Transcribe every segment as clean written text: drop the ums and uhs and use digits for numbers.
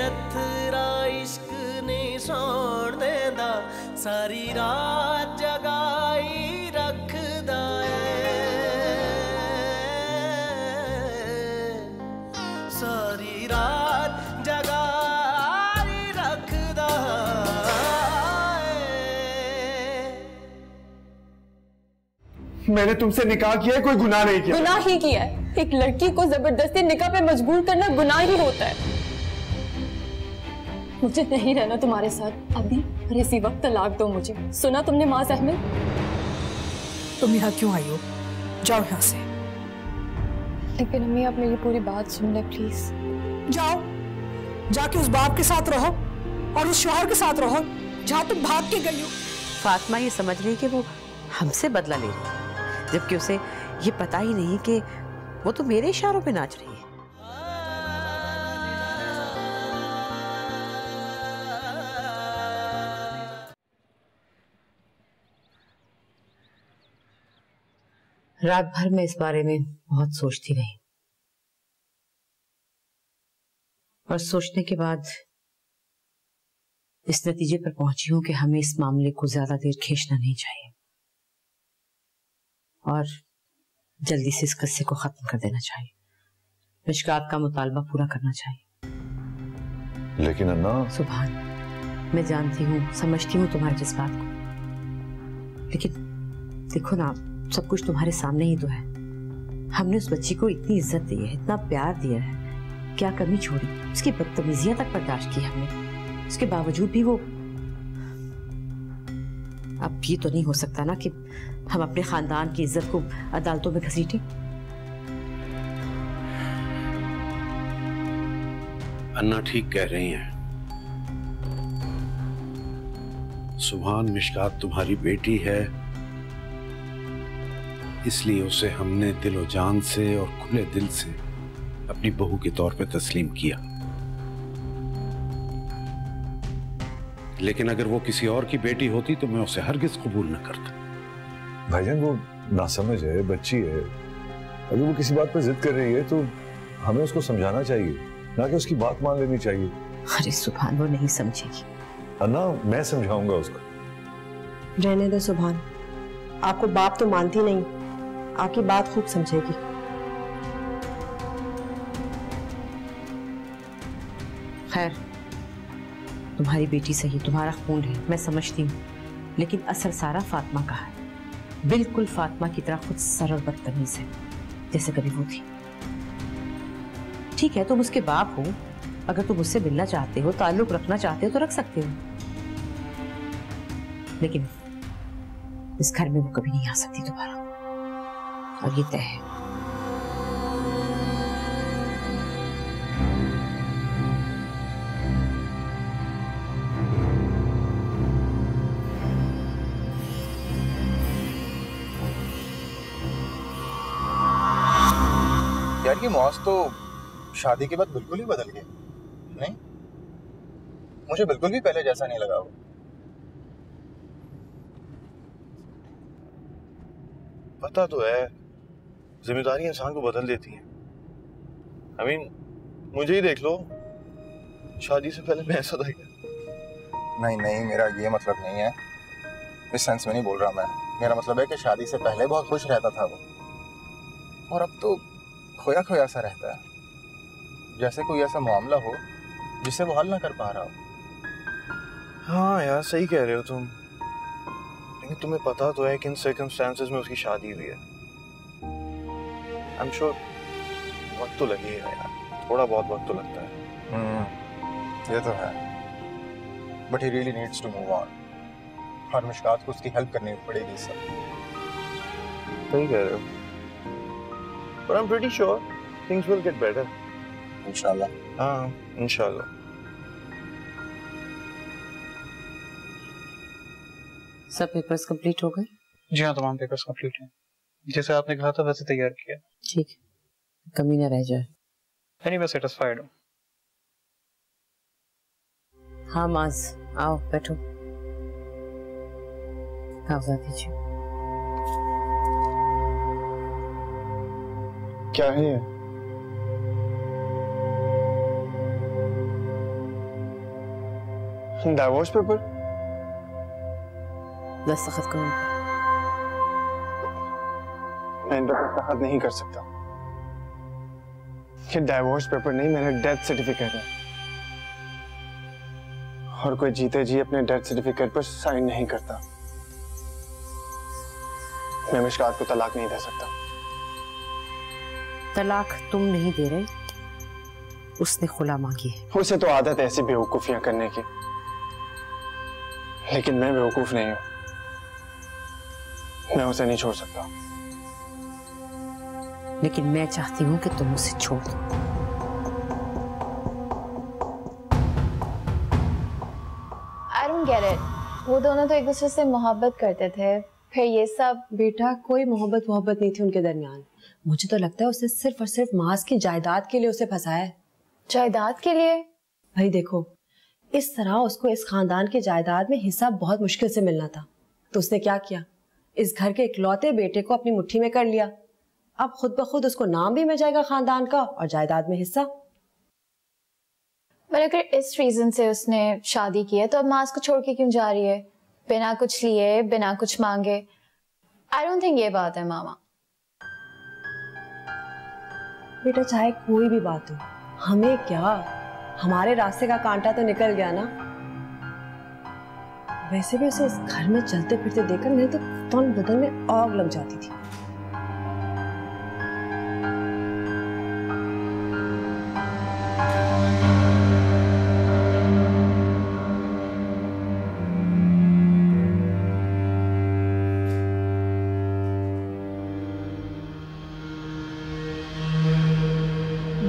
अथरा इश्क ने सौण देंदा सारी रात जगाई रखदा सारी रात जगाई रखदा मैंने तुमसे निकाह किया है, कोई गुनाह नहीं किया। गुनाह ही किया है। एक लड़की को जबरदस्ती निकाह पे मजबूर करना गुनाह ही होता है। मुझे नहीं रहना तुम्हारे साथ अभी और इसी वक्त तलाक दो मुझे। सुना तुमने माज़ अहमद? तुम यहाँ क्यों आई हो? जाओ यहाँ से। लेकिन अम्मी आप मेरी पूरी बात सुन ले प्लीज। जाओ, जाके उस बाप के साथ रहो और उस शौहर के साथ रहो जहाँ तुम भाग के गई हो। फातिमा ये समझ रही है कि वो हमसे बदला ले रही है, जबकि उसे ये पता ही नहीं कि वो तो मेरे इशारों पे नाच रही है। रात भर मैं इस बारे में बहुत सोचती रही और सोचने के बाद इस नतीजे पर पहुंची हूं कि हमें इस मामले को ज्यादा देर खींचना नहीं चाहिए और जल्दी से इस किस्से को खत्म कर देना चाहिए। मिशकात का मुतालबा पूरा करना चाहिए। लेकिन अन्ना। सुभान, मैं जानती हूँ, समझती हूँ तुम्हारे जज्बात को, लेकिन देखो ना, सब कुछ तुम्हारे सामने ही तो है। हमने उस बच्ची को इतनी इज्जत दी है, इतना प्यार दिया है, क्या कमी छोड़ी? उसकी बदतमीजियां तक बर्दाश्त की हमने, उसके बावजूद भी वो। अब ये तो नहीं हो सकता ना कि हम अपने खानदान की इज्जत को अदालतों में घसीटें। अन्ना ठीक कह रही हैं। सुभान मिशकात तुम्हारी बेटी है, इसलिए उसे हमने दिलो जान से और खुले दिल से अपनी बहू के तौर पे तस्लीम किया। लेकिन अगर वो किसी और की बेटी होती तो मैं उसे हरगिज कबूल न करता। भाईजान वो नासमझ है, बच्ची है, अगर वो किसी बात पर जिद कर रही है तो हमें उसको समझाना चाहिए, ना कि उसकी बात मान लेनी चाहिए। अरे सुभान, वो नहीं समझेगी। अन्ना, मैं समझाऊंगा उसको। रहने दो सुभान, आपको बाप तो मानती नहीं, आपकी बात खूब समझेगी। खैर, तुम्हारी बेटी सही, तुम्हारा खून है, मैं समझती हूँ, लेकिन असर सारा फातिमा का है। बिल्कुल फातिमा की तरह खुद सरल बदतमीज है, जैसे कभी वो थी। ठीक है, तुम उसके बाप हो, अगर तुम उससे मिलना चाहते हो, ताल्लुक रखना चाहते हो तो रख सकते हो, लेकिन इस घर में वो कभी नहीं आ सकती दोबारा, और ये तय है। यार ये मौज तो शादी के बाद बिल्कुल ही बदल गया। नहीं, मुझे बिल्कुल भी पहले जैसा नहीं लगा वो। पता तो है, जिम्मेदारी इंसान को बदल देती है। I mean, मुझे ही देख लो, शादी से पहले मैं ऐसा था क्या? नहीं नहीं, मेरा ये मतलब नहीं है, इस सेंस में नहीं बोल रहा मैं। मेरा मतलब है कि शादी से पहले बहुत खुश रहता था वो, और अब तो खोया खोया सा रहता है, जैसे कोई ऐसा मामला हो जिसे वो हल ना कर पा रहा हो। हाँ यार, सही कह रहे हो तुम, लेकिन तुम्हें पता तो है कि इन सर्कमस्टेंसेस में उसकी शादी हुई है। आई एम श्योर वक्त तो लगेगा यार, थोड़ा बहुत वक्त तो लगता है। ये तो है, but he really needs to move on, और मिशकात को उसकी हेल्प करनी पड़ेगी। सब सही कह रहे हो, but I'm pretty sure things will get better. इंशाल्लाह। हाँ, इंशाल्लाह। सब पेपर्स कंप्लीट हो गए? जी हाँ, तमाम पेपर्स कंप्लीट हैं, जैसे आपने कहा था वैसे तैयार किया। ठीक है, कमी ना रह जाए। एनीवे सैटिस्फाइड हूँ। हाँ माज, आओ बैठो, कागजात दीजिए। क्या है ये? Divorce paper? दस्तखत करो। मैं इन पर दस्तखत नहीं कर सकता। ये डाइवोर्स पेपर नहीं, मेरा डेथ सर्टिफिकेट है। और कोई जीते जी अपने डेथ सर्टिफिकेट पर साइन नहीं करता। मैं मिशकात को तलाक नहीं दे सकता। तलाक तुम नहीं दे रहे, उसने खुला मांगी है। उसे तो आदत है ऐसी बेवकूफियां करने की, लेकिन मैं बेवकूफ नहीं हूं। मैं उसे नहीं छोड़ सकता। लेकिन मैं चाहती हूं कि तुम उसे छोड़ दो। I don't get it. वो दोनों तो एक दूसरे से मोहब्बत करते थे, फिर ये सब। बेटा कोई मोहब्बत नहीं थी उनके दरमियान। मुझे तो लगता है उसने सिर्फ और सिर्फ मास की जायदाद के लिए उसे फंसाया है। जायदाद के लिए? भाई देखो, इस तरह उसको इस खानदान की जायदाद में हिस्सा बहुत मुश्किल से मिलना था, तो उसने क्या किया, इस घर के इकलौते बेटे को अपनी मुट्ठी में कर लिया। अब खुद ब खुद उसको नाम भी मिल जाएगा खानदान का और जायदाद में हिस्सा। पर अगर इस रीजन से उसने शादी की है तो अब मास को छोड़ के क्यों जा रही है, बिना कुछ लिए, बिना कुछ मांगे? आई डोंट थिंक ये बात है मामा। बेटा चाहे कोई भी बात हो, हमें क्या, हमारे रास्ते का कांटा तो निकल गया ना। वैसे भी उसे इस घर में चलते फिरते देखकर मेरे तो तन बदन में आग लग जाती थी।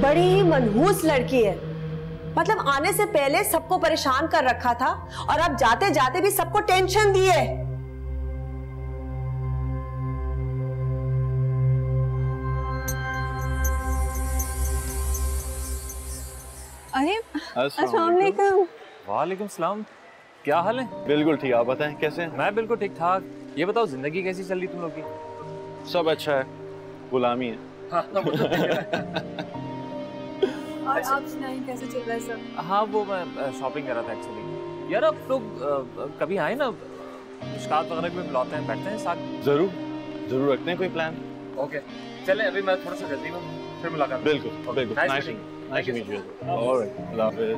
बड़ी ही मनहूस लड़की है, मतलब आने से पहले सबको परेशान कर रखा था और अब जाते जाते भी सबको टेंशन दी है। अरे अस्सलाम वालेकुम। वालेकुम सलाम। क्या हाल है? बिल्कुल ठीक, आप बताएं कैसे हैं? मैं बिल्कुल ठीक ठाक। ये बताओ जिंदगी कैसी चल रही तुम लोग की? सब अच्छा है, गुलामी है। हाँ, और आप सुनाइए कैसे चल रहा है सब? हाँ वो मैं शॉपिंग कर रहा था एक्चुअली। यार अब लोग कभी आए ना, मुश्कात वगैरह भी बुलाते हैं, बैठते हैं साथ। जरूर रखते हैं कोई प्लान। ओके चले, अभी मैं थोड़ा सा जल्दी में, फिर मुलाकात। बिल्कुल बिल्कुल। Nice to meet you. Alright, अल्लाह हाफिज़।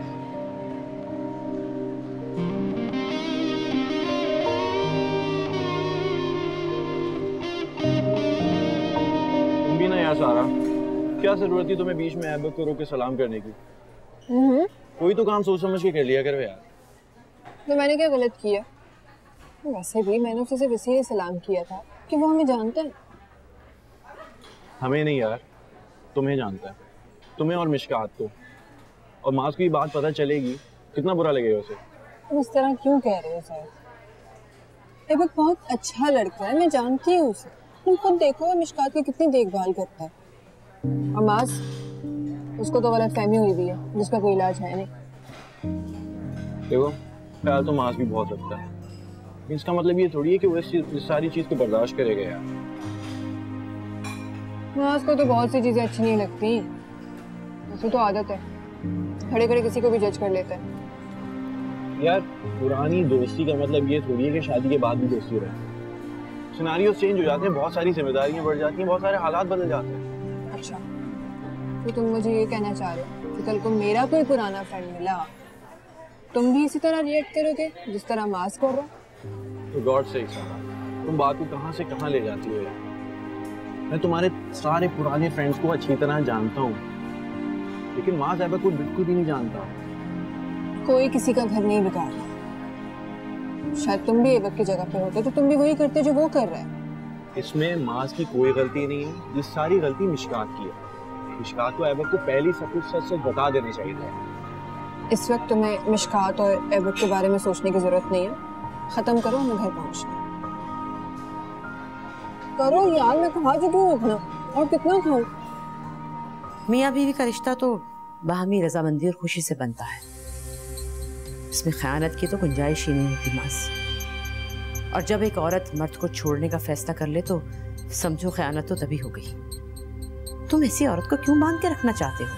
तुम भी ना यार सारा, क्या जरूरत थी तुम्हें बीच में ऐबक को रोक के सलाम करने की? कोई तो काम सोच समझ के कर लिया करो यार। तो मैंने क्या गलत किया? वैसे भी मैंने उसे सिर्फ इसीलिए सलाम किया था कि वो हमें जानता है। हमें नहीं यार, तुम्हें जानता है, तुम्हें और मिशकात को। और मास की बात पता चलेगी कितना बुरा लगेगा उसे। तुम इस तरह क्यों कह रहे हो सर? ऐबक बहुत अच्छा लड़का है, मैं जानती हूँ उसे। तुम खुद देखो मिशकात की कितनी देखभाल करता है। और मास, उसको तो गलतफहमी हुई भी है जिसका कोई इलाज है नहीं। देखो ख्याल तो मास भी बहुत रखता है, इसका मतलब ये थोड़ी है कि वो इस सारी चीज को बर्दाश्त करेगा यार। मास को तो बहुत सी चीजें अच्छी नहीं लगती, उसे तो आदत है खड़े खड़े किसी को भी जज कर लेता है। यार पुरानी दोस्ती का मतलब ये थोड़ी है कि शादी के बाद भी दोस्ती रहे। सिनेरियोस चेंज हो जाते हैं, बहुत सारी जिम्मेदारियां बढ़ जाती हैं, बहुत सारे हालात बदल जाते हैं। अच्छा, तो तुम मुझे ये कहना चाह रहे हो कि कल को मेरा कोई पुराना फ्रेंड मिला, तुम भी इसी तरह रिएक्ट करोगे जिस तरह मास कर रहा? तो गॉड से तुम बात को कहां से कहां ले जाती हो यार। मैं तुम्हारे सारे पुराने फ्रेंड्स को अच्छी तरह जानता हूँ, लेकिन मास ऐबक को बिल्कुल भी नहीं जानता। कोई किसी का घर नहीं बिगाड़ रहा। शायद तुम भी ऐबक की जगह पे होते तो तुम भी वही करते जो वो कर रहा है। इसमें मास की कोई गलती नहीं है, ये सारी गलती मिशकात की है। मिशकात को ऐबक को पहले सब कुछ सच सच बता देना चाहिए था। इस वक्त तुम्हें मिशकात और ऐबक के बारे में सोचने की जरूरत नहीं है। खत्म करो, हमें घर पहुंचना करो यार। मैं कहा जो क्यों रखना, और कितना खाऊं? मियाँ बीवी का रिश्ता तो बाहमी रजामंदी और खुशी से बनता है, इसमें खयानत की तो गुंजाइश ही नहीं होती मास। और जब एक औरत मर्द को छोड़ने का फैसला कर ले तो समझो खयानत तो तभी हो गई। तुम ऐसी औरत को क्यों बांध के रखना चाहते हो?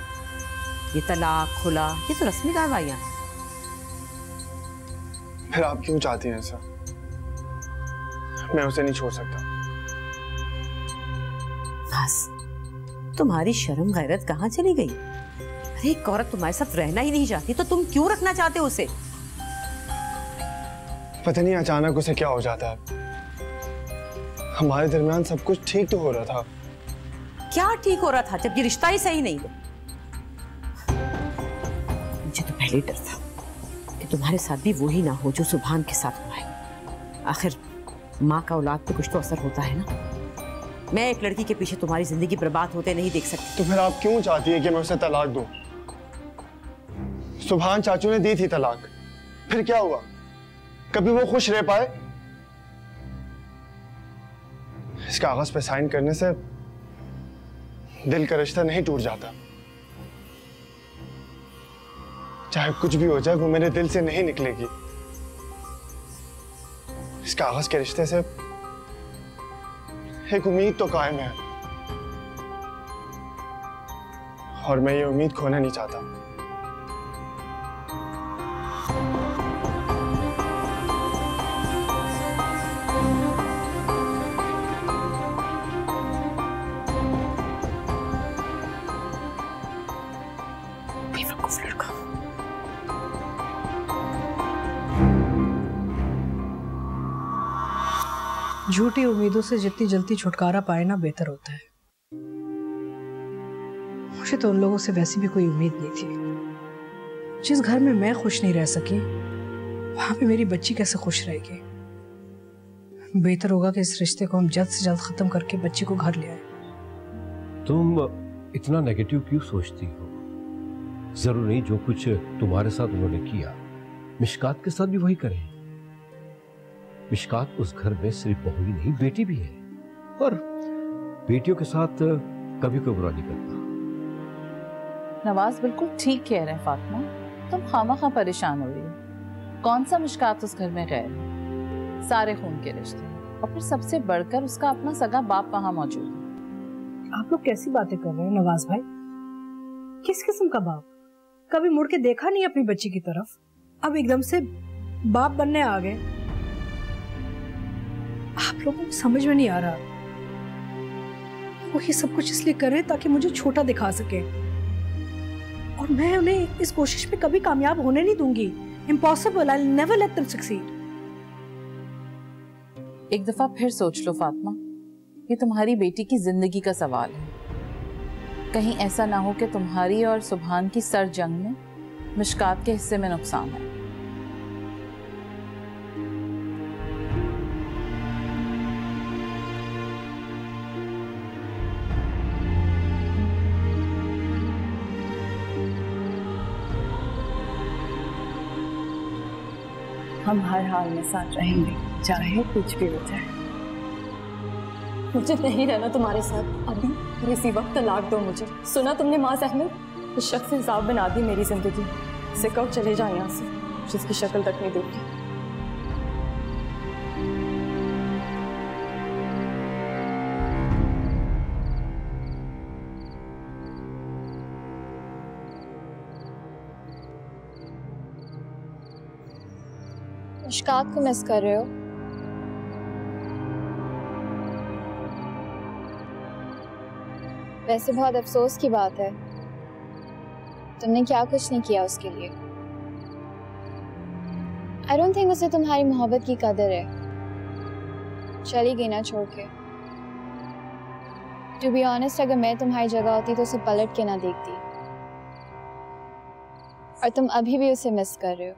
ये तलाक खुला, ये तो रस्मी कार्रवाइयां हैं। फिर आप क्यों चाहती हैं ऐसा? मैं उसे नहीं छोड़ सकता। बस तुम्हारी शर्म गैरत कहाँ चली गई? अरे एक औरत तुम्हारे साथ रहना ही नहीं चाहती तो तुम क्यों रखना चाहते हो उसे? पता नहीं अचानक उसे क्या हो जाता है। हमारे दरमियान सब कुछ ठीक तो हो रहा था। क्या ठीक हो रहा था जब ये रिश्ता ही सही नहीं है? मुझे तो पहले डर था कि तुम्हारे साथ भी वो ही ना हो जो सुभान के साथ हुआ है। आखिर माँ का औलाद पे कुछ तो असर होता है ना। मैं एक लड़की के पीछे तुम्हारी जिंदगी बर्बाद होते नहीं देख सकती। तो फिर आप क्यों चाहती है कि मैं उसे तलाक दूं? सुभान चाचू ने दी थी तलाक, फिर क्या हुआ? कभी वो खुश रह पाए? इस कागज पे साइन करने से दिल का रिश्ता नहीं टूट जाता। चाहे कुछ भी हो जाए वो मेरे दिल से नहीं निकलेगी। इस कागज के रिश्ते से एक उम्मीद तो कायम है और मैं ये उम्मीद खोना नहीं चाहता। झूठी उम्मीदों से जितनी जल्दी छुटकारा पाए ना बेहतर होता है। मुझे तो उन लोगों से वैसी भी कोई उम्मीद नहीं थी। जिस घर में मैं खुश नहीं रह सकी वहां पे मेरी बच्ची कैसे खुश रहेगी? बेहतर होगा कि इस रिश्ते को हम जल्द से जल्द खत्म करके बच्ची को घर ले आए। तुम इतना नेगेटिव क्यों सोचती हो? जरूर नहीं जो कुछ तुम्हारे साथ उन्होंने किया मिशकात के साथ भी वही करें। मिशकात उस घर में सिर्फ बहू ही नहीं बेटी भी है और बेटियों के साथ कभी कोई बुरा नहीं करता। नवाज बिल्कुल ठीक कह रहे हैं फातिमा, तुम खामखा परेशान हो रही हो। कौन सा मिशकात उस घर में गैर है? सारे खून के रिश्ते और फिर सबसे बढ़कर उसका अपना सगा बाप वहां मौजूद है। आप लोग कैसी बातें कर रहे हैं नवाज भाई? किस किस्म का बाप? कभी मुड़ के देखा नहीं अपनी बच्ची की तरफ, अब एकदम से बाप बनने आ गए। आप लोगों को समझ में नहीं आ रहा। वो ये सब कुछ इसलिए कर रहे हैं ताकि मुझे छोटा दिखा सके और मैं उन्हें इस कोशिश में कभी कामयाब होने नहीं दूंगी। Impossible, I will never let them succeed. एक दफा फिर सोच लो फातिमा, ये तुम्हारी बेटी की जिंदगी का सवाल है। कहीं ऐसा ना हो कि तुम्हारी और सुभान की सर जंग में मिशकात के हिस्से में नुकसान है। हम हर हाल में साथ रहेंगे, चाहे कुछ भी हो जाए। मुझे नहीं रहना तुम्हारे साथ अभी और इसी वक्त तलाक दो मुझे। सुना तुमने माज़ अहमद? इस शख्स ने हिसाब बना दी मेरी जिंदगी से। कब चले जाए यहाँ से, जिसकी शक्ल तक नहीं देखी। मिशकात को मिस कर रहे हो? वैसे बहुत अफसोस की बात है, तुमने क्या कुछ नहीं किया उसके लिए। आई डोंट थिंक उसे तुम्हारी मोहब्बत की कदर है। चली गई ना छोड़ के। टू बी ऑनेस्ट, अगर मैं तुम्हारी जगह होती तो उसे पलट के ना देखती। और तुम अभी भी उसे मिस कर रहे हो।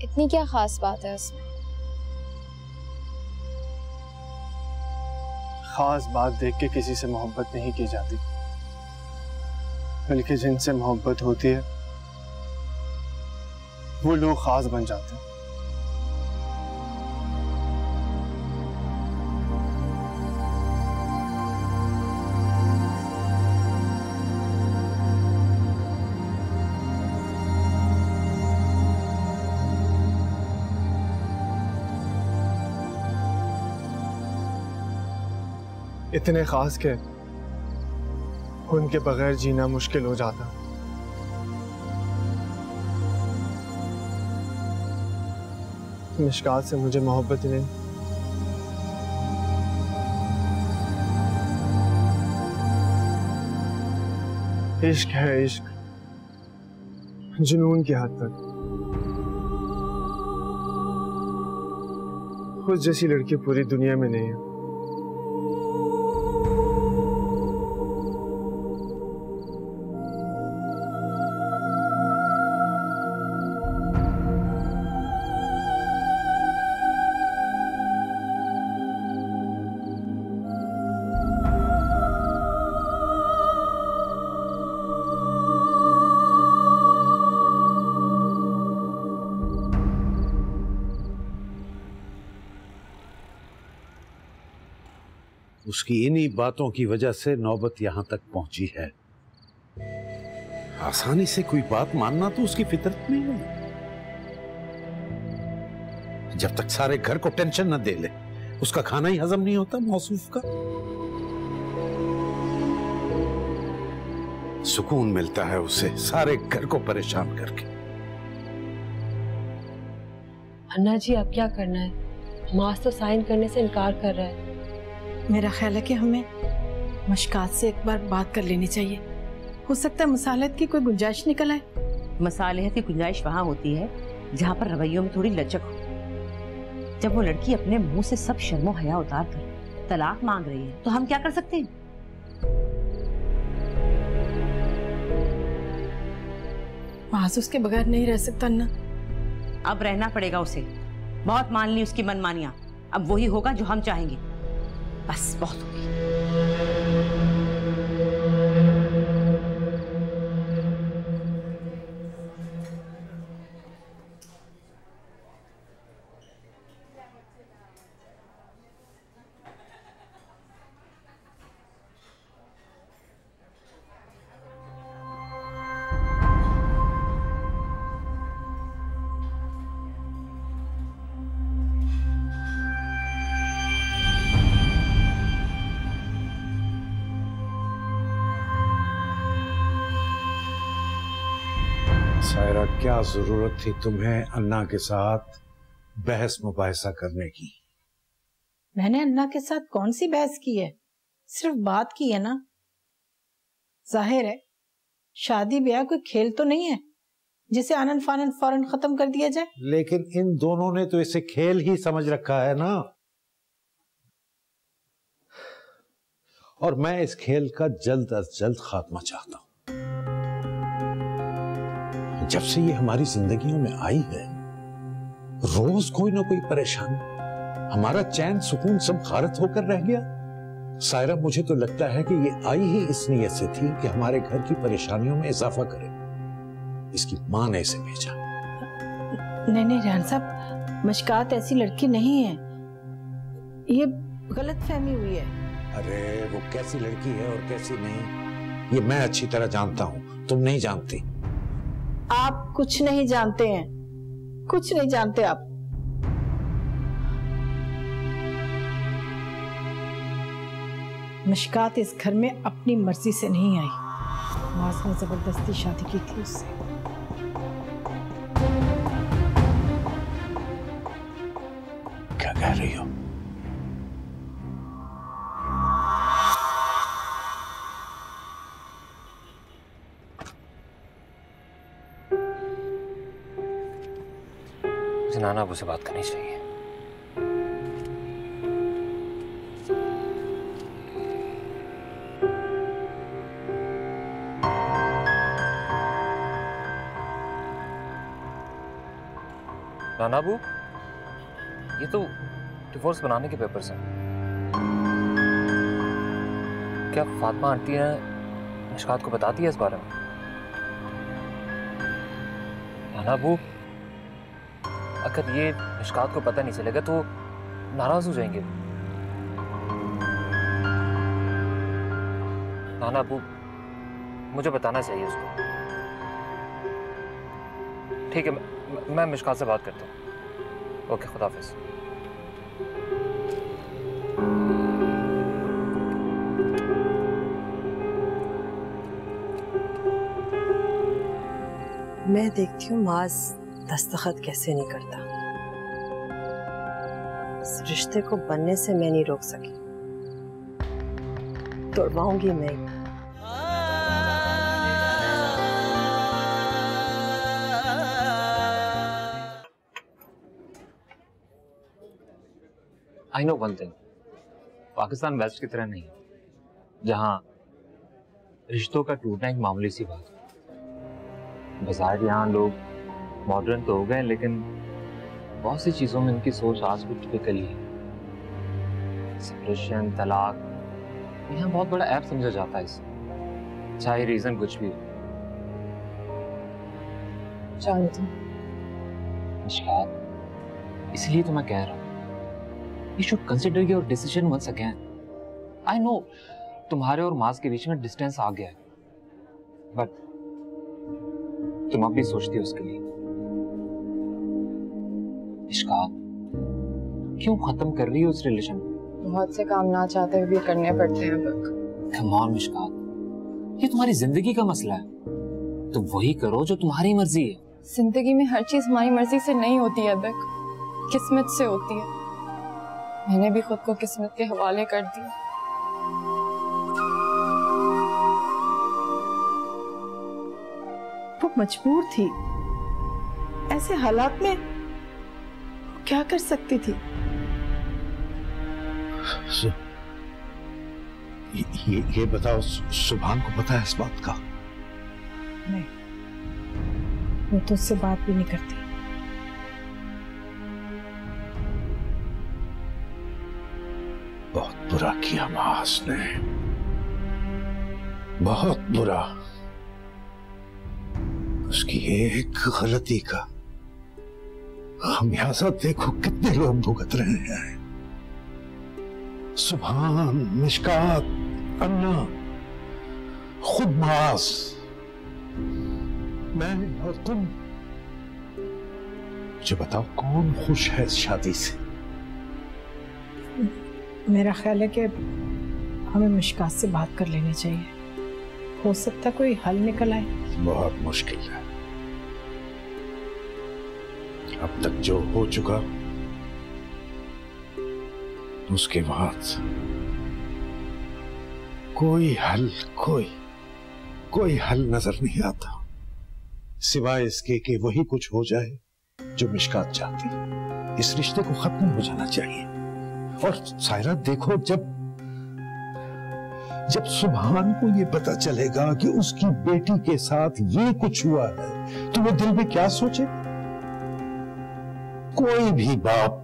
इतनी क्या खास बात है उसमें? खास बात देख के किसी से मोहब्बत नहीं की जाती, बल्कि जिनसे मोहब्बत होती है वो लोग खास बन जाते हैं। इतने खास के उनके बगैर जीना मुश्किल हो जाता। मिशकात से मुझे मोहब्बत ही नहीं, इश्क है, इश्क जुनून की हद तक। उस जैसी लड़की पूरी दुनिया में नहीं है। उसकी इन्हीं बातों की वजह से नौबत यहां तक पहुंची है। आसानी से कोई बात मानना तो उसकी फितरत में नहीं। जब तक सारे घर को टेंशन न दे ले, उसका खाना ही हजम नहीं होता मौसूफ का। सुकून मिलता है उसे सारे घर को परेशान करके। अन्ना जी, अब क्या करना है? मास तो साइन करने से इनकार कर रहा है। मेरा ख्याल है कि हमें मशकात से एक बार बात कर लेनी चाहिए। हो सकता है मसालहत की कोई गुंजाइश निकल आए। मसालहत की गुंजाइश वहां होती है जहां पर रवैयों में थोड़ी लचक हो। जब वो लड़की अपने मुंह से सब शर्मो हया उतार कर तलाक मांग रही है तो हम क्या कर सकते हैं? मास उसके बगैर नहीं रह सकता अन्ना। अब रहना पड़ेगा उसे। बहुत मान ली उसकी मनमानियां, अब वही होगा जो हम चाहेंगे। बस बहुत हो गई। सायरा, क्या जरूरत थी तुम्हें अन्ना के साथ बहस मुबाहिसा करने की? मैंने अन्ना के साथ कौन सी बहस की है? सिर्फ बात की है ना। जाहिर है शादी ब्याह कोई खेल तो नहीं है जिसे आनन फानन फौरन खत्म कर दिया जाए। लेकिन इन दोनों ने तो इसे खेल ही समझ रखा है ना। और मैं इस खेल का जल्द अज जल्द खात्मा चाहता हूं। जब से ये हमारी जिंदगियों में आई है, रोज कोई ना कोई परेशानी, हमारा चैन सुकून सब खारिज होकर रह गया। सायरा, मुझे तो लगता है कि ये आई ही इस नीयत से थी कि हमारे घर की परेशानियों में इजाफा करे। इसकी मां ने इसे भेजा। नहीं नहीं रियान साहब, मशकात ऐसी लड़की नहीं है, ये गलत फहमी हुई है। अरे वो कैसी लड़की है और कैसी नहीं, ये मैं अच्छी तरह जानता हूं, तुम नहीं जानती। आप कुछ नहीं जानते हैं, कुछ नहीं जानते आप। मशकात इस घर में अपनी मर्जी से नहीं आई, मास ने जबरदस्ती शादी की थी उससे। क्या कह रही हो? नाना अब उसे बात करनी चाहिए। नाना अबू, ये तो डिवोर्स बनाने के पेपर्स हैं। क्या फातिमा आंटी ने मिशकात को बता दिया इस बारे में? नाना अबू, अगर ये मिशकात को पता नहीं चलेगा तो नाराज हो जाएंगे। नाना अबू, मुझे बताना चाहिए उसको। ठीक है, मैं मिशकात से बात करता हूँ। ओके, खुदा हाफिज। मैं देखती हूँ माज दस्तखत कैसे नहीं करता। रिश्ते को बनने से मैं नहीं रोक सकी, तोड़वाऊंगी मैं। I know one thing, Pakistan west की तरह नहीं है, जहां रिश्तों का टूटना एक मामूली सी बात है। बज़ाहिर यहाँ लोग मॉडर्न तो हो गए, लेकिन बहुत सी चीजों में इनकी सोच आज भी टिपिकल है। सेपरेशन, तलाक, यहाँ बहुत बड़ा ऐप समझा जाता है इसे, चाहे रीजन कुछ भी हो। जानती हूँ, इसलिए तो मैं कह रहा हूँ, You should consider your decision once again. I know तुम्हारे और मास के बीच में डिस्टेंस आ गया है, बट तुम अब भी सोचती हो उसके लिए। इश्कात, क्यों खत्म कर रही हो उस रिलेशन को? बहुत से काम ना चाहते हुए भी करने पड़ते हैं बक। Come on मिशकात, ये तुम्हारी जिंदगी का मसला है, तुम वही करो जो तुम्हारी मर्जी है। जिंदगी में हर चीज हमारी मर्जी से नहीं होती है बक, किस्मत से होती है। मैंने भी खुद को किस्मत के हवाले कर दिया। वो मजबूर थी, ऐसे हालात में क्या कर सकती थी? ये बताओ, सुभान को पता है इस बात का? नहीं, वो तो उससे बात भी नहीं करती। बहुत बुरा किया मास ने, बहुत बुरा। उसकी एक गलती का खमियाजा देखो कितने लोग भुगत रहे हैं। सुभान, मिशकात, अन्ना, खुद मास, मैं और तुम। मुझे बताओ, कौन खुश है इस शादी से? मेरा ख्याल है कि हमें मिशकात से बात कर लेनी चाहिए, हो सकता कोई हल निकल आए। बहुत मुश्किल है, अब तक जो हो चुका उसके बाद कोई हल कोई हल नजर नहीं आता, सिवाय इसके कि वही कुछ हो जाए जो मिशकात चाहती है। इस रिश्ते को खत्म हो जाना चाहिए। और सायरा देखो, जब सुभान को ये पता चलेगा कि उसकी बेटी के साथ ये कुछ हुआ है, तो वो दिल में क्या सोचे? कोई भी बाप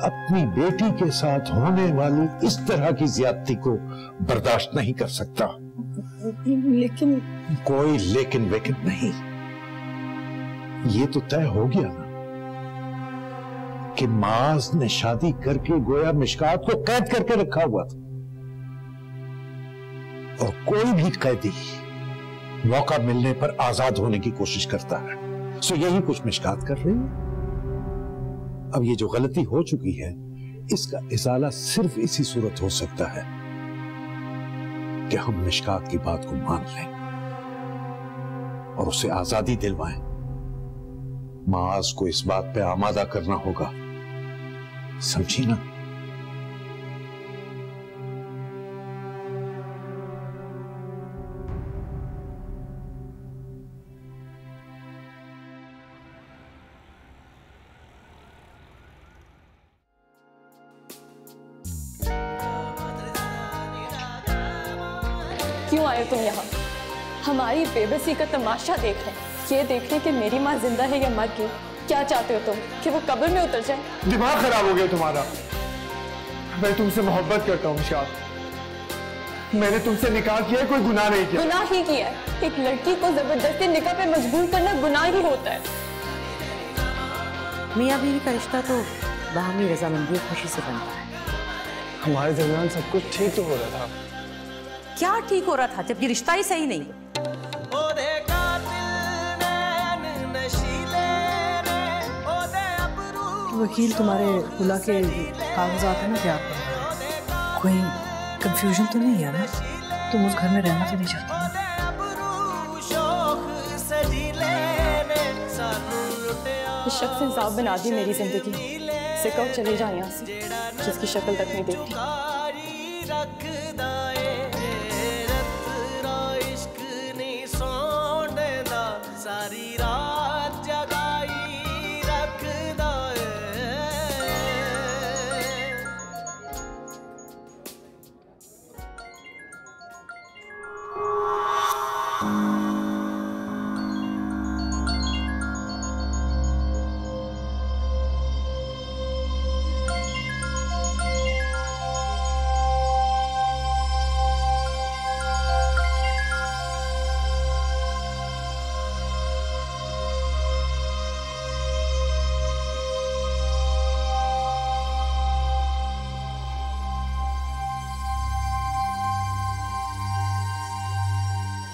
अपनी बेटी के साथ होने वाली इस तरह की ज्यादती को बर्दाश्त नहीं कर सकता। लेकिन कोई लेकिन वेकिन नहीं, ये तो तय हो गया ना कि माज ने शादी करके गोया मिशकात को कैद करके रखा हुआ था, और कोई भी कैदी मौका मिलने पर आजाद होने की कोशिश करता है। सो यही कुछ मिशकात कर रही है। अब ये जो गलती हो चुकी है, इसका इजाला सिर्फ इसी सूरत हो सकता है कि हम मिशकात की बात को मान लें और उसे आजादी दिलवाएं। माज को इस बात पे आमादा करना होगा, समझी ना? क्यों आए तुम यहाँ? हमारी बेबसी का तमाशा देख रहे हैं, ये देखने कि मेरी माँ जिंदा है या मर गई। क्या चाहते हो तुम, कि वो कब्र में उतर जाए? दिमाग खराब हो गया तुम्हारा। मैं तुमसे मोहब्बत करता हूँ शाद, मैंने तुमसे निकाह किया है, कोई गुनाह नहीं किया। गुनाह ही किया है। एक लड़की को जबरदस्ती निकाह पे मजबूर करना गुनाह ही होता है। मियाँ बीवी का रिश्ता तो बाहमी रजामंदी और खुशी से बनता है। हमारे दरमियान सब कुछ ठीक तो हो रहा था। क्या ठीक हो रहा था, जबकि रिश्ता ही सही नहीं? वकील तुम्हारे खुला के कागजात है ना, क्या कोई कंफ्यूजन तो नहीं है ना? तुम उस घर में रहना तो नहीं चाहती ना? इस शख्स ने इंसाफ बना दी मेरी जिंदगी। से कहो चले जाओ यहाँ से, जिसकी शक्ल तक नहीं देखती। सारी रात जगाई रखदा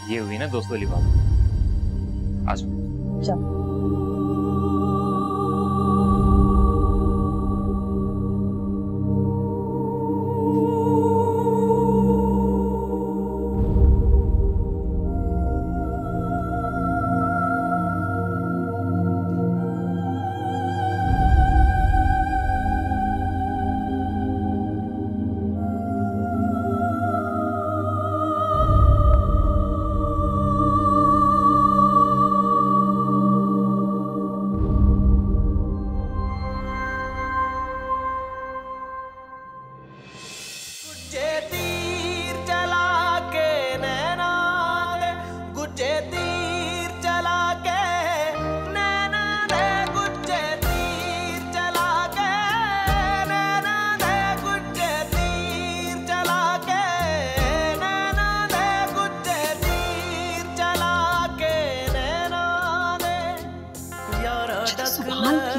ये हुई ना दोस्तों वाली बात। आज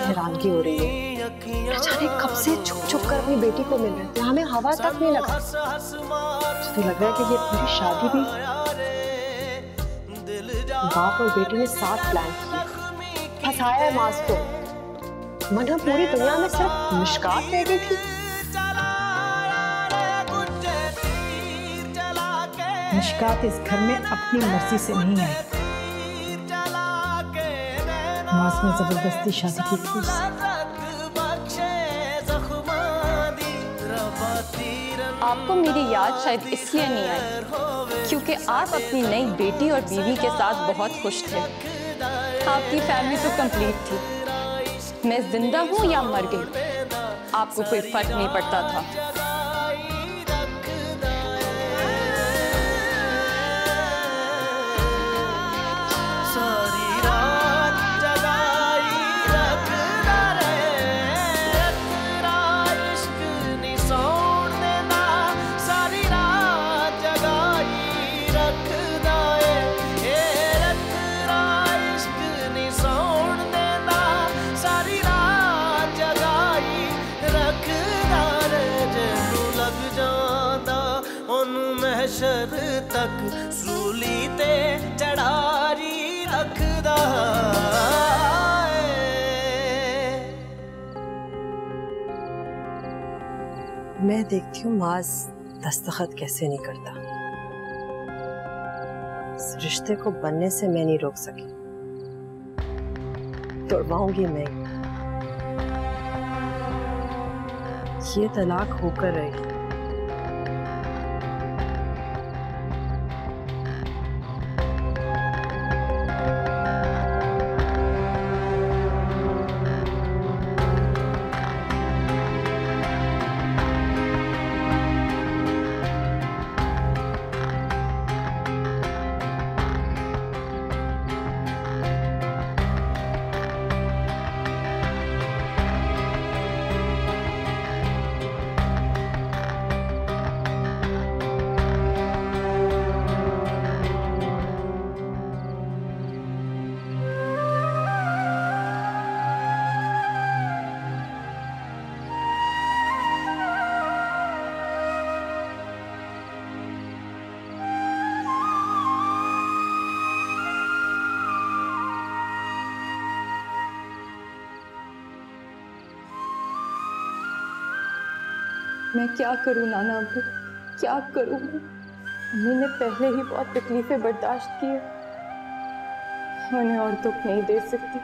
हैरानगी हो रही है, बेचारे कब से छुप छुप कर अपनी बेटी को मिल रहे थे, हमें हवा तक नहीं लगा। तो लग रहा है कि ये पूरी शादी भी बाप और बेटी ने साथ प्लान किया, फंसाया है मास को, वरना पूरी दुनिया में सिर्फ मुश्कात रह गई थी। मुश्कात इस घर में अपनी मर्जी से नहीं आई, मास ने जबरदस्ती शादी की थी। आपको मेरी याद शायद इसलिए नहीं आई क्योंकि आप अपनी नई बेटी और बीवी के साथ बहुत खुश थे। आपकी फैमिली तो कंप्लीट थी। मैं जिंदा हूँ या मर गई, आपको कोई फर्क नहीं पड़ता था। तक सूली ते चढ़ारी रखदा। मैं देखती हूँ माज दस्तखत कैसे नहीं करता। इस रिश्ते को बनने से मैं नहीं रोक सकी, तोड़वाऊंगी मैं। ये तलाक होकर रहेगी। मैं क्या करूं नाना अब्बू, क्या करूं? मैंने पहले ही बहुत तकलीफें बर्दाश्त की है, उन्हें और दुख नहीं दे सकती।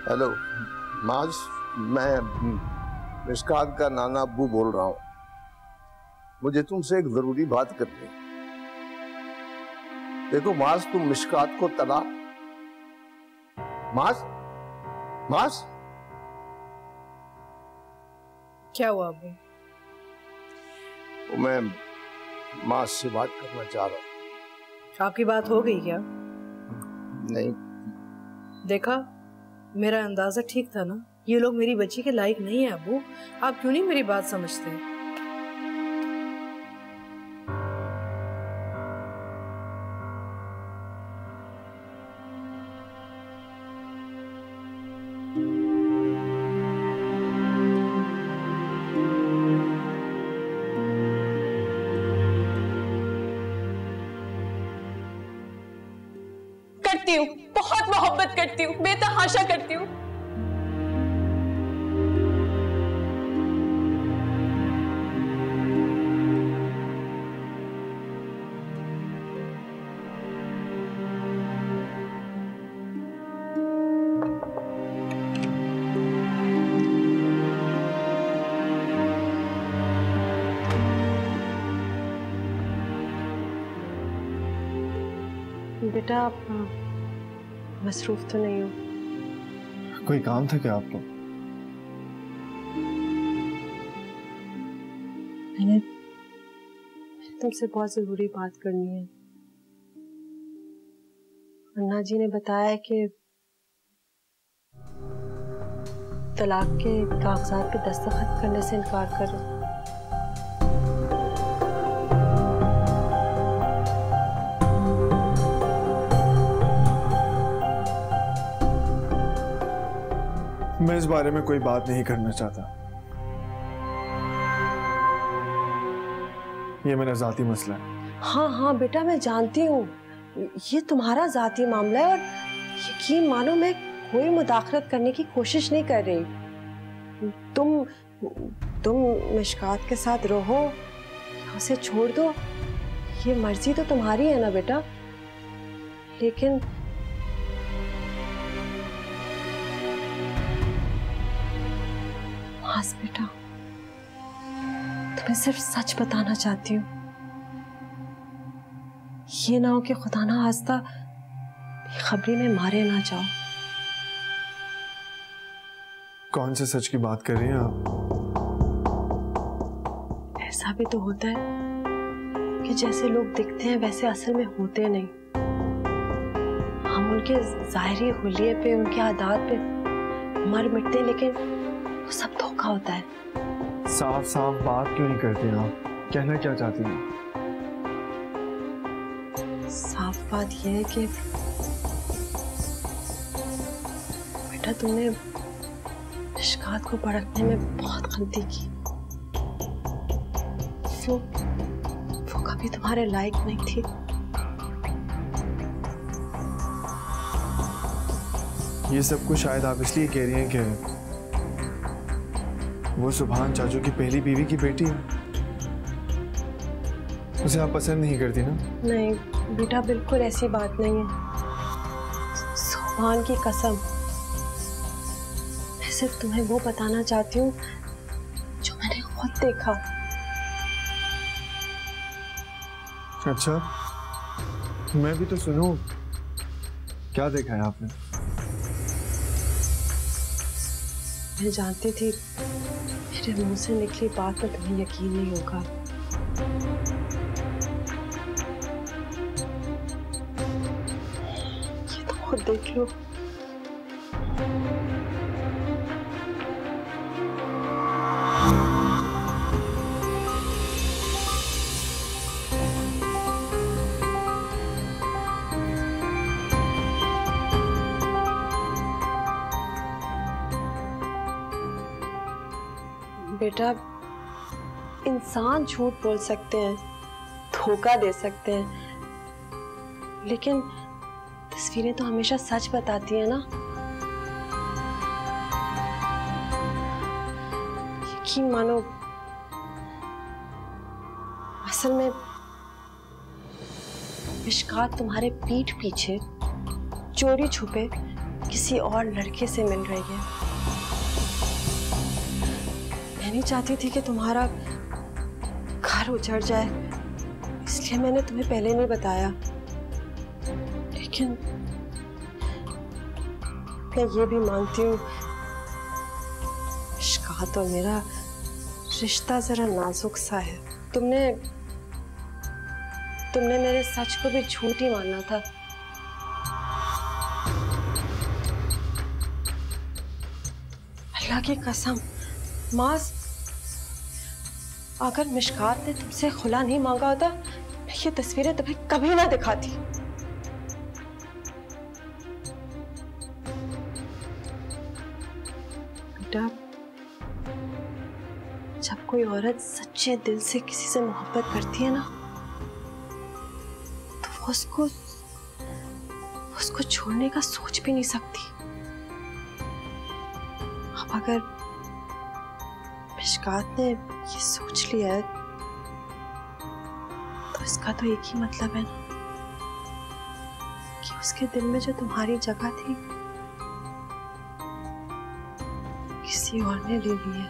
हेलो माज, मैं मिशकात का नाना अब्बू बोल रहा हूँ। मुझे तुमसे एक जरूरी बात करनी है। देखो माज, तुम मिशकात को तलाक। माज, माज, क्या हुआ अब्बू? तो मैं माज से बात करना चाह रहा हूँ। आपकी बात हो गई क्या? नहीं। देखा, मेरा अंदाजा ठीक था ना। ये लोग मेरी बच्ची के लायक नहीं है अब्बू। आप क्यों नहीं मेरी बात समझते? करती हूँ, बहुत मोहब्बत करती हूँ, बेतहाशा करती हूँ। बेटा आप मसरूफ तो नहीं हो? कोई काम था क्या आपको? मैंने तुमसे बहुत जरूरी बात करनी है। अन्ना जी ने बताया कि तलाक के कागजात पे दस्तखत करने से इनकार कर रहे। मैं इस बारे में कोई बात नहीं करना चाहता। ये मेरा जाती मसला है। हाँ हाँ बेटा, मैं जानती हूँ ये तुम्हारा जाती मामला है और यकीन मानो मैं कोई मुदाखलत करने की कोशिश नहीं कर रही। तुम मिशकात के साथ रहो, उसे छोड़ दो, ये मर्जी तो तुम्हारी है ना बेटा। लेकिन माज बेटा, तुम्हें सिर्फ सच बताना चाहती हूँ। ये ना हो कि खुदा ना खास्ता बेखबरी में मारे ना जाओ। कौन से सच की बात कर रही हैं आप? ऐसा भी तो होता है कि जैसे लोग दिखते हैं वैसे असल में होते नहीं। हम उनके ज़ाहिरी हुलिये पे, उनके आदात पे मर मिटते हैं, लेकिन वो सब धोखा होता है। साफ साफ बात क्यों नहीं करते आप? कहना क्या चाहती हैं? साफ बात यह है कि बेटा तुमने मिशकात को भड़कने में बहुत गलती की। वो कभी तुम्हारे लायक नहीं थी। ये सब कुछ शायद आप इसलिए कह रही हैं कि वो सुभान चाचू की पहली बीवी की बेटी है। उसे आप पसंद नहीं करती ना? नहीं बेटा, बिल्कुल ऐसी बात नहीं है। सुभान की कसम, मैं सिर्फ तुम्हें वो बताना चाहती हूँ जो मैंने खुद देखा। अच्छा, मैं भी तो सुनूं। क्या देखा है आपने? मैं जानती थी मेरे मुंह से निकली बात पर तुम्हें यकीन नहीं होगा। ये तो खुद देख लो। बेटा, इंसान झूठ बोल सकते हैं, धोखा दे सकते हैं, लेकिन तस्वीरें तो हमेशा सच बताती हैं ना। यकीन मानो, असल में मिशकात तुम्हारे पीठ पीछे चोरी छुपे किसी और लड़के से मिल रही है। मैं नहीं चाहती थी कि तुम्हारा घर उजड़ जाए, इसलिए मैंने तुम्हें पहले नहीं बताया। लेकिन मैं ये भी मानती हूँ मिशकात और मेरा रिश्ता जरा नाजुक सा है। तुमने मेरे सच को भी झूठ ही माना था। अल्लाह की कसम मास, अगर मिशकात ने तुमसे खुला नहीं मांगा होता, मैं ये तस्वीरें तुम्हें कभी ना दिखाती। बेटा, जब कोई औरत सच्चे दिल से किसी से मोहब्बत करती है ना, तो वो उसको छोड़ने का सोच भी नहीं सकती। अब अगर मिशकात ने ये सोच लिया है, तो इसका तो एक ही मतलब है ना कि उसके दिल में जो तुम्हारी जगह थी, किसी और ने ले ली है।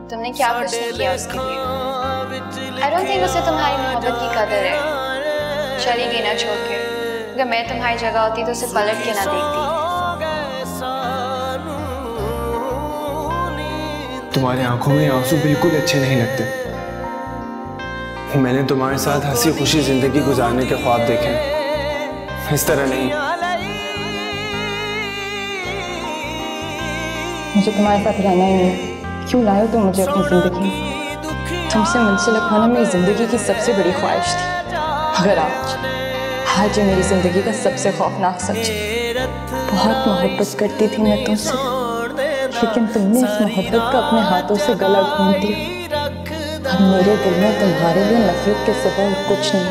तुमने क्या कुछ नहीं किया उसके लिए। I don't think उसे तुम्हारी मोहब्बत की कदर है। चली गई ना छोड़ के। अगर मैं तुम्हारी जगह होती तो उसे पलट के ना देखती। तुम्हारी आंखों में आंसू बिल्कुल अच्छे नहीं लगते। मैंने तुम्हारे साथ हंसी खुशी जिंदगी गुजारने के ख्वाब देखे, इस तरह नहीं। मुझे तुम्हारे साथ रहना ही नहीं। क्यों लाए हो तुम मुझे अपनी जिंदगी में? तुमसे मुंसलिक होना मेरी जिंदगी की सबसे बड़ी ख्वाहिश थी। अगर आज मेरी जिंदगी का सबसे खौफनाक सच है। बहुत मोहब्बत करती थी मैं तुमसे, लेकिन तुमने इस मोहब्बत को अपने हाथों से गला घोंट दिया। अब मेरे दिल में तुम्हारे लिए नफरत के सिवा कुछ नहीं।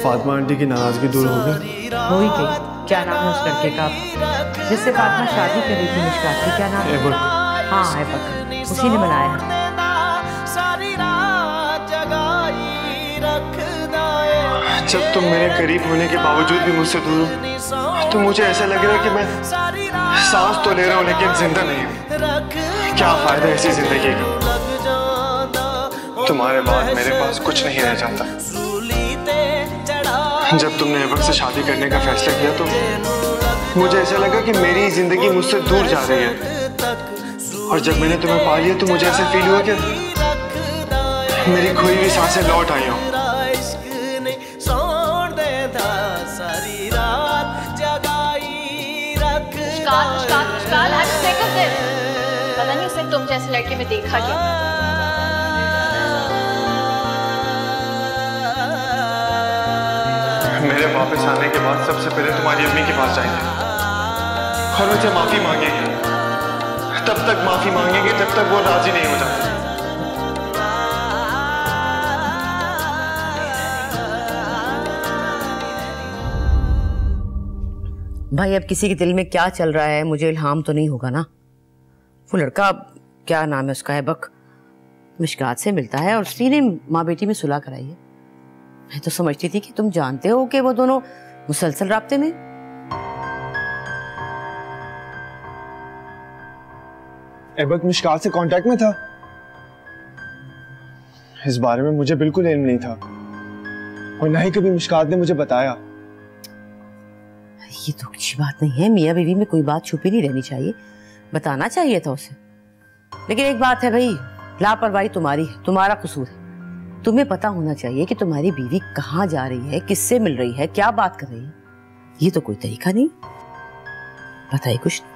फातिमा आंटी की नाराजगी दूर हो गई? हो ही गई। क्या नाम है उस लड़के का जिससे फातिमा शादी कर रही थी मिशकात की? क्या नाम है? ऐबक। हाँ ऐबक, उसी ने बनाया। जब तुम मेरे करीब होने के बावजूद भी मुझसे दूर हो, तो मुझे ऐसा लग रहा है कि मैं सांस तो ले रहा हूँ लेकिन जिंदा नहीं हूँ। क्या फायदा ऐसी जिंदगी का? तुम्हारे बाद मेरे पास कुछ नहीं रह जाता। जब तुमने ऐबक से शादी करने का फैसला किया तो मुझे ऐसा लगा कि मेरी जिंदगी मुझसे दूर जा रही है, और जब मैंने तुम्हें पा लिया तो मुझे ऐसा फील हुआ कि मेरी खोई हुई सांसें लौट आई हों। पता नहीं उसे तुम जैसे लड़के में देखा क्या। मेरे वापस आने के बाद सबसे पहले तुम्हारी अम्मी के पास जाएंगे और उनसे माफी मांगेंगे। तब तक माफी मांगेंगे जब तक वो राजी नहीं हो जाते। भाई अब किसी के दिल में क्या चल रहा है मुझे इल्हाम तो नहीं होगा ना। वो लड़का क्या नाम है उसका, ऐबक, मिशकात से मिलता है और उसी ने माँ बेटी में सुलह कराई है। मैं तो समझती थी कि तुम जानते हो कि वो दोनों मुसलसल राब्ते में। ऐबक मिशकात से कांटेक्ट में था? इस बारे में मुझे बिल्कुल इल्म नहीं था और ना ही कभी मिशकात ने मुझे बताया। ये तो अच्छी बात नहीं है। मियाँ बीवी में कोई बात छुपी नहीं रहनी चाहिए, बताना चाहिए था उसे। लेकिन एक बात है भाई, लापरवाही तुम्हारी है, तुम्हारा कसूर है। तुम्हें पता होना चाहिए कि तुम्हारी बीवी कहाँ जा रही है, किससे मिल रही है, क्या बात कर रही है। ये तो कोई तरीका नहीं, पता ही कुछ नहीं।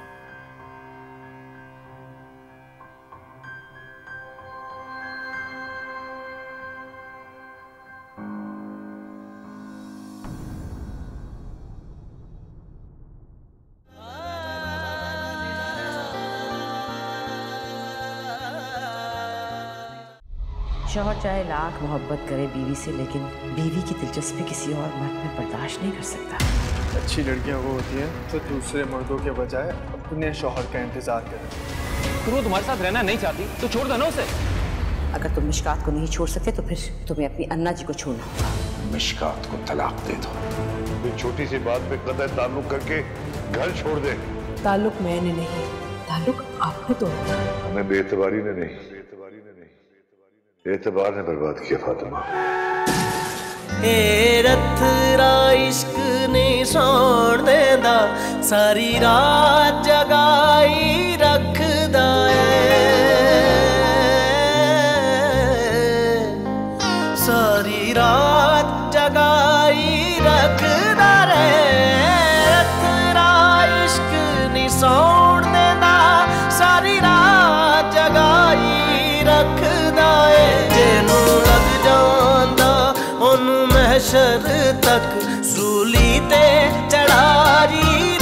शौहर चाहे लाख मोहब्बत करे बीवी से, लेकिन बीवी की दिलचस्पी किसी और मर्द में बर्दाश्त नहीं कर सकता। अच्छी लड़कियां वो होती हैं तो दूसरे मर्दों के बजाय अपने शौहर का इंतजार करें। वो तुम्हारे साथ रहना नहीं चाहती तो छोड़ दो ना उसे। अगर तुम मिशकात को नहीं छोड़ सकते तो फिर तुम्हें अपनी अन्ना जी को छोड़ना होगा। मिशकात को तलाक दे दो। ये छोटी सी बात पे कदर ताल्लुक करके घर छोड़ दे। ताल्लुक मैंने नहीं, ताल्लुक आपने तोड़ा। हमें बेएतबारी ने नहीं, एतबार ने बर्बाद किया फातिमा। ए रथरा इश्क ने सोण देंदा, सारी रात जगाई रखदा सारी रात जगाई रखदा रे। रथरा इश्क ने सोण देंदा, सारी रात जगाई रखदा है। जेनू लग जांदा ओनू महशर तक सूली ते चढ़ाई